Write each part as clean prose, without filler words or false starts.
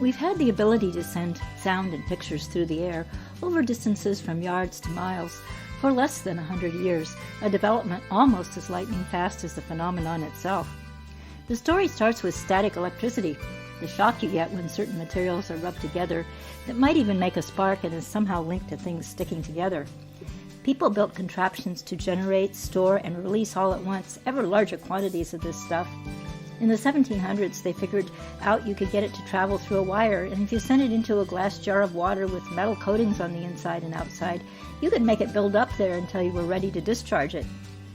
We've had the ability to send sound and pictures through the air over distances from yards to miles for less than 100 years, a development almost as lightning fast as the phenomenon itself. The story starts with static electricity, the shock you get when certain materials are rubbed together that might even make a spark and is somehow linked to things sticking together. People built contraptions to generate, store, and release all at once ever larger quantities of this stuff. In the 1700s, they figured out you could get it to travel through a wire, and if you sent it into a glass jar of water with metal coatings on the inside and outside, you could make it build up there until you were ready to discharge it.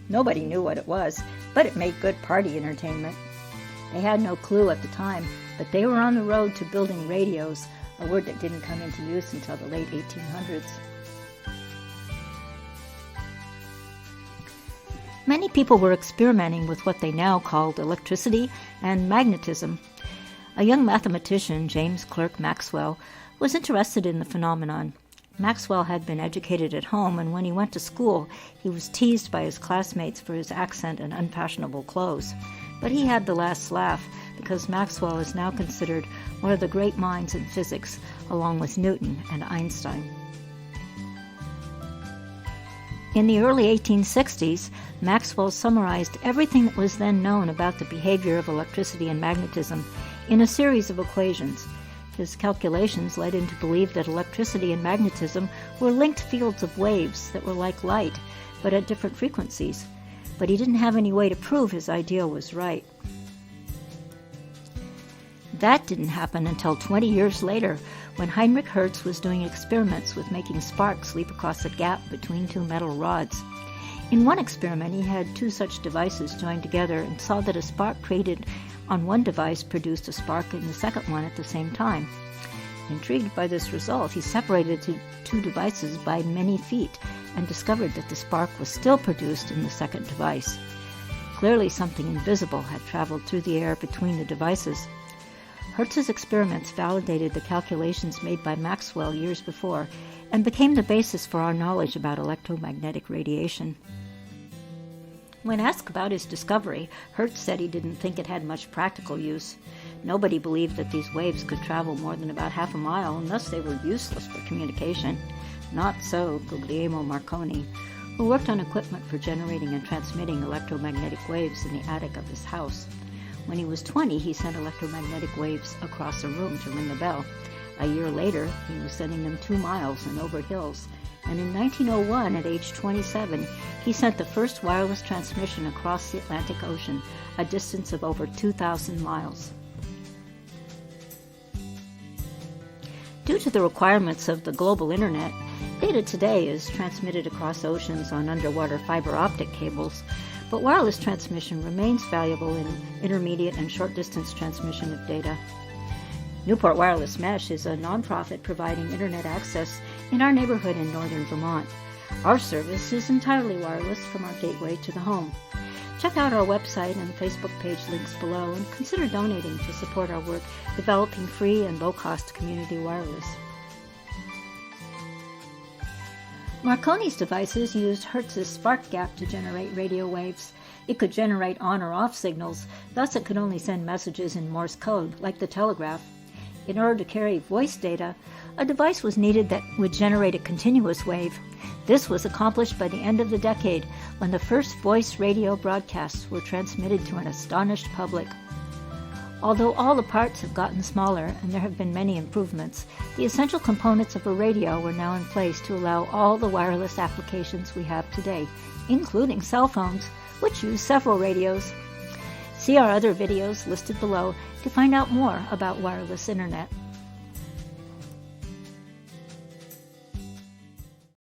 Nobody knew what it was, but it made good party entertainment. They had no clue at the time, but they were on the road to building radios, a word that didn't come into use until the late 1800s. Many people were experimenting with what they now called electricity and magnetism. A young mathematician, James Clerk Maxwell, was interested in the phenomenon. Maxwell had been educated at home, and when he went to school, he was teased by his classmates for his accent and unfashionable clothes. But he had the last laugh, because Maxwell is now considered one of the great minds in physics, along with Newton and Einstein. In the early 1860s, Maxwell summarized everything that was then known about the behavior of electricity and magnetism in a series of equations. His calculations led him to believe that electricity and magnetism were linked fields of waves that were like light, but at different frequencies. But he didn't have any way to prove his idea was right. That didn't happen until 20 years later, when Heinrich Hertz was doing experiments with making sparks leap across a gap between two metal rods. In one experiment, he had two such devices joined together and saw that a spark created on one device produced a spark in the second one at the same time. Intrigued by this result, he separated the two devices by many feet and discovered that the spark was still produced in the second device. Clearly, something invisible had traveled through the air between the devices. Hertz's experiments validated the calculations made by Maxwell years before and became the basis for our knowledge about electromagnetic radiation. When asked about his discovery, Hertz said he didn't think it had much practical use. Nobody believed that these waves could travel more than about half a mile, and thus they were useless for communication. Not so Guglielmo Marconi, who worked on equipment for generating and transmitting electromagnetic waves in the attic of his house. When he was 20, he sent electromagnetic waves across a room to ring a bell. A year later, he was sending them 2 miles and over hills. And in 1901, at age 27, he sent the first wireless transmission across the Atlantic Ocean, a distance of over 2,000 miles. Due to the requirements of the global internet, data today is transmitted across oceans on underwater fiber optic cables, but wireless transmission remains valuable in intermediate and short-distance transmission of data. Newport Wireless Mesh is a nonprofit providing internet access in our neighborhood in northern Vermont. Our service is entirely wireless from our gateway to the home. Check out our website and Facebook page links below and consider donating to support our work developing free and low-cost community wireless. Marconi's devices used Hertz's spark gap to generate radio waves. It could generate on or off signals, thus it could only send messages in Morse code, like the telegraph. In order to carry voice data, a device was needed that would generate a continuous wave. This was accomplished by the end of the decade, when the first voice radio broadcasts were transmitted to an astonished public. Although all the parts have gotten smaller and there have been many improvements, the essential components of a radio were now in place to allow all the wireless applications we have today, including cell phones, which use several radios. See our other videos listed below to find out more about wireless internet.